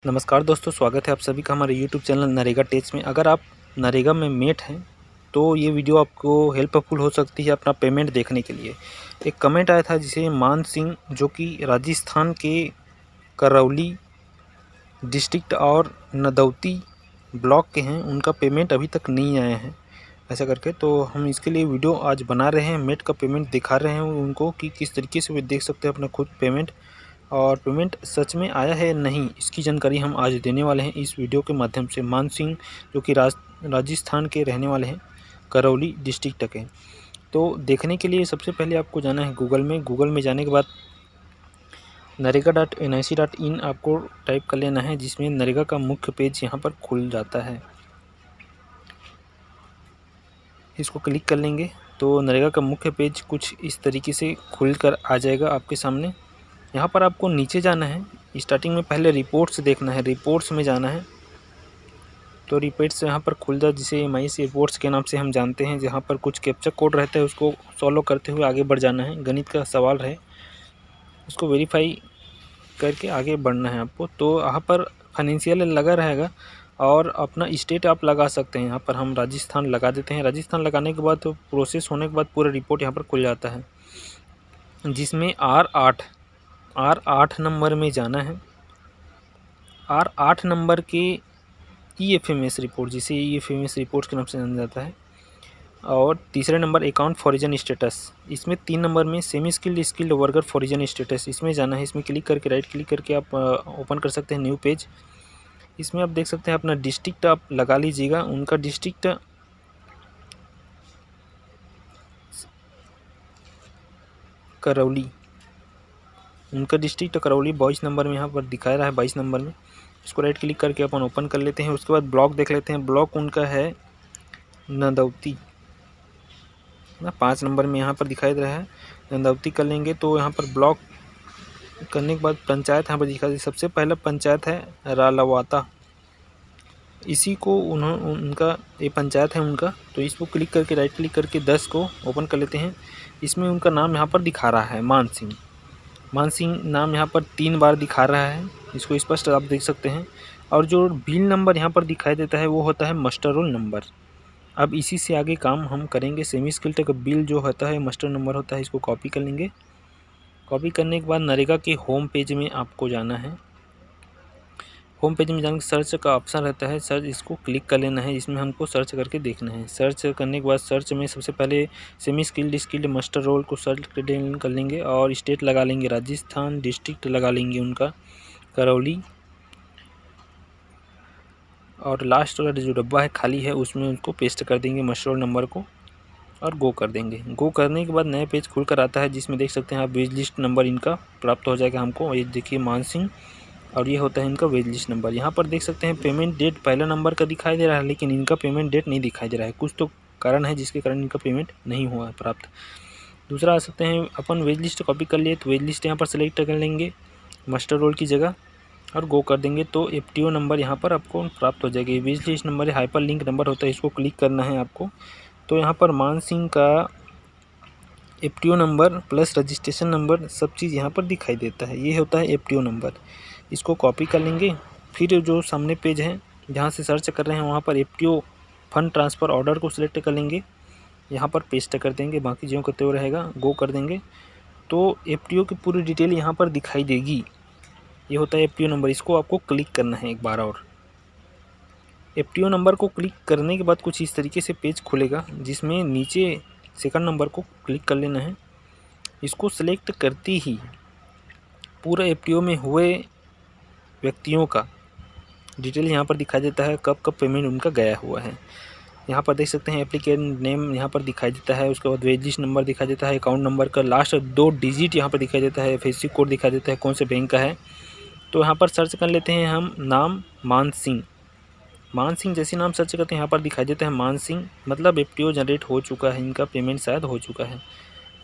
नमस्कार दोस्तों, स्वागत है आप सभी का हमारे YouTube चैनल नरेगा टेक्स में। अगर आप नरेगा में मेट हैं तो ये वीडियो आपको हेल्पफुल हो सकती है अपना पेमेंट देखने के लिए। एक कमेंट आया था जिसे मान सिंह, जो कि राजस्थान के करौली डिस्ट्रिक्ट और नदौती ब्लॉक के हैं, उनका पेमेंट अभी तक नहीं आया है ऐसा करके। तो हम इसके लिए वीडियो आज बना रहे हैं, मेट का पेमेंट दिखा रहे हैं उनको कि किस तरीके से वे देख सकते हैं अपना खुद पेमेंट, और पेमेंट सच में आया है नहीं, इसकी जानकारी हम आज देने वाले हैं इस वीडियो के माध्यम से। मान सिंह जो कि राजस्थान के रहने वाले हैं, करौली डिस्ट्रिक्ट के। तो देखने के लिए सबसे पहले आपको जाना है गूगल में जाने के बाद नरेगा.nic.in आपको टाइप कर लेना है, जिसमें नरेगा का मुख्य पेज यहाँ पर खुल जाता है। इसको क्लिक कर लेंगे तो नरेगा का मुख्य पेज कुछ इस तरीके से खुल कर आ जाएगा आपके सामने। यहाँ पर आपको नीचे जाना है, स्टार्टिंग में पहले रिपोर्ट्स देखना है, रिपोर्ट्स में जाना है। तो रिपोर्ट्स यहाँ पर खुल जाए, जिसे MIS रिपोर्ट्स के नाम से हम जानते हैं, जहाँ पर कुछ कैप्चा कोड रहता है, उसको सॉल्व करते हुए आगे बढ़ जाना है। गणित का सवाल है, उसको वेरीफाई करके आगे बढ़ना है आपको। तो यहाँ पर फाइनेंशियल लगा रहेगा और अपना स्टेट आप लगा सकते हैं। यहाँ पर हम राजस्थान लगा देते हैं। राजस्थान लगाने के बाद तो प्रोसेस होने के बाद पूरा रिपोर्ट यहाँ पर खुल जाता है, जिसमें R8 नंबर में जाना है। R8 नंबर के EFMS रिपोर्ट, जिसे EFMS रिपोर्ट के नाम से जाना जाता है। और तीसरे नंबर अकाउंट फॉरिजन स्टेटस, इसमें 3 नंबर में semi skilled worker foreign status, इसमें जाना है। इसमें क्लिक करके राइट क्लिक करके आप ओपन कर सकते हैं न्यू पेज। इसमें आप देख सकते हैं अपना डिस्ट्रिक्ट आप लगा लीजिएगा। उनका डिस्ट्रिक्ट करौली, उनका डिस्ट्रिक्ट करौली 22 नंबर में यहाँ पर दिखा रहा है, 22 नंबर में। इसको राइट क्लिक करके अपन ओपन कर लेते हैं। उसके बाद ब्लॉक देख लेते हैं। ब्लॉक उनका है नदौती ना, 5 नंबर में यहाँ पर दिखाई दे रहा है, नदौती कर लेंगे। तो यहाँ पर ब्लॉक करने के बाद पंचायत यहाँ पर दिखा, सबसे पहला पंचायत है रालावाता, इसी को उनका ये पंचायत है उनका। तो इसको क्लिक करके राइट क्लिक करके 10 को ओपन कर लेते हैं। इसमें उनका नाम यहाँ पर दिखा रहा है मान सिंह नाम यहाँ पर 3 बार दिखा रहा है, इसको स्पष्ट आप देख सकते हैं। और जो बिल नंबर यहाँ पर दिखाई देता है वो होता है मास्टर रोल नंबर। अब इसी से आगे काम हम करेंगे। सेमी स्किल्ड का बिल जो होता है मास्टर नंबर होता है, इसको कॉपी कर लेंगे। कॉपी करने के बाद नरेगा के होम पेज में आपको जाना है। होम पेज में जाने के सर्च का ऑप्शन रहता है, सर्च, इसको क्लिक कर लेना है। इसमें हमको सर्च करके देखना है। सर्च करने के बाद सर्च में सबसे पहले सेमी स्किल्ड मास्टर रोल को सर्च कर लेंगे और स्टेट लगा लेंगे राजस्थान, डिस्ट्रिक्ट लगा लेंगे उनका करौली, और लास्ट वाला जो डब्बा है खाली है उसमें उनको पेस्ट कर देंगे मास्टर रोल नंबर को और गो कर देंगे। गो करने के बाद नया पेज खुल कर आता है, जिसमें देख सकते हैं आप वेज लिस्ट नंबर इनका प्राप्त हो जाएगा हमको। ये देखिए मान सिंह, और ये होता है इनका वेज लिस्ट नंबर। यहाँ पर देख सकते हैं पेमेंट डेट पहला नंबर का दिखाई दे रहा है, लेकिन इनका पेमेंट डेट नहीं दिखाई दे रहा है। कुछ तो कारण है जिसके कारण इनका पेमेंट नहीं हुआ है प्राप्त। दूसरा आ सकते हैं, अपन वेज लिस्ट कॉपी कर लिए तो वेज लिस्ट यहाँ पर सेलेक्ट कर लेंगे मास्टर रोल की जगह और गो कर देंगे। तो FTO नंबर यहाँ पर आपको प्राप्त हो जाएगी। Wage list number hyperlink number होता है, इसको क्लिक करना है आपको। तो यहाँ पर मान सिंह का FTO number plus registration number सब चीज़ यहाँ पर दिखाई देता है, ये होता है FTO नंबर। इसको कॉपी कर लेंगे। फिर जो सामने पेज है जहाँ से सर्च कर रहे हैं वहाँ पर FTO फंड ट्रांसफ़र ऑर्डर को सिलेक्ट कर लेंगे, यहाँ पर पेस्ट कर देंगे, बाकी जो करते हुए रहेगा गो कर देंगे। तो FTO की पूरी डिटेल यहाँ पर दिखाई देगी, ये होता है FTO नंबर। इसको आपको क्लिक करना है एक बार और। FTO नंबर को क्लिक करने के बाद कुछ इस तरीके से पेज खुलेगा, जिसमें नीचे सेकंड नंबर को क्लिक कर लेना है। इसको सिलेक्ट करते ही पूरा FTO में हुए व्यक्तियों का डिटेल यहाँ पर दिखाई देता है, कब कब पेमेंट उनका गया हुआ है। यहाँ पर देख सकते हैं एप्लीकेंट नेम यहाँ पर दिखाई देता है, उसके बाद वेज लिस्ट नंबर दिखाई देता है, अकाउंट नंबर का लास्ट 2 डिजिट यहाँ पर दिखाई देता है, FSC कोड दिखाई देता है कौन से बैंक का है। तो यहाँ पर सर्च कर लेते हैं हम नाम मान सिंह जैसे नाम सर्च करते हैं यहाँ पर दिखाई देता है मान सिंह, मतलब FTO जनरेट हो चुका है, इनका पेमेंट शायद हो चुका है।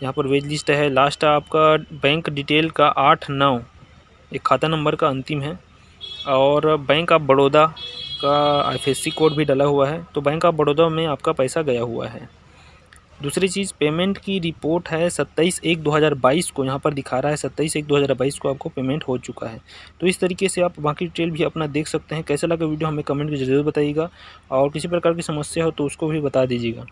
यहाँ पर वेज लिस्ट है, लास्ट आपका बैंक डिटेल का 8-9 एक खाता नंबर का अंतिम है, और बैंक ऑफ बड़ौदा का FSC कोड भी डला हुआ है। तो बैंक ऑफ बड़ौदा में आपका पैसा गया हुआ है। दूसरी चीज़, पेमेंट की रिपोर्ट है 27/1/2022 को, यहाँ पर दिखा रहा है 27/1/2022 को आपको पेमेंट हो चुका है। तो इस तरीके से आप बाकी डिटेल भी अपना देख सकते हैं। कैसा लगा वीडियो हमें कमेंट में ज़रूर बताइएगा, और किसी प्रकार की समस्या हो तो उसको भी बता दीजिएगा।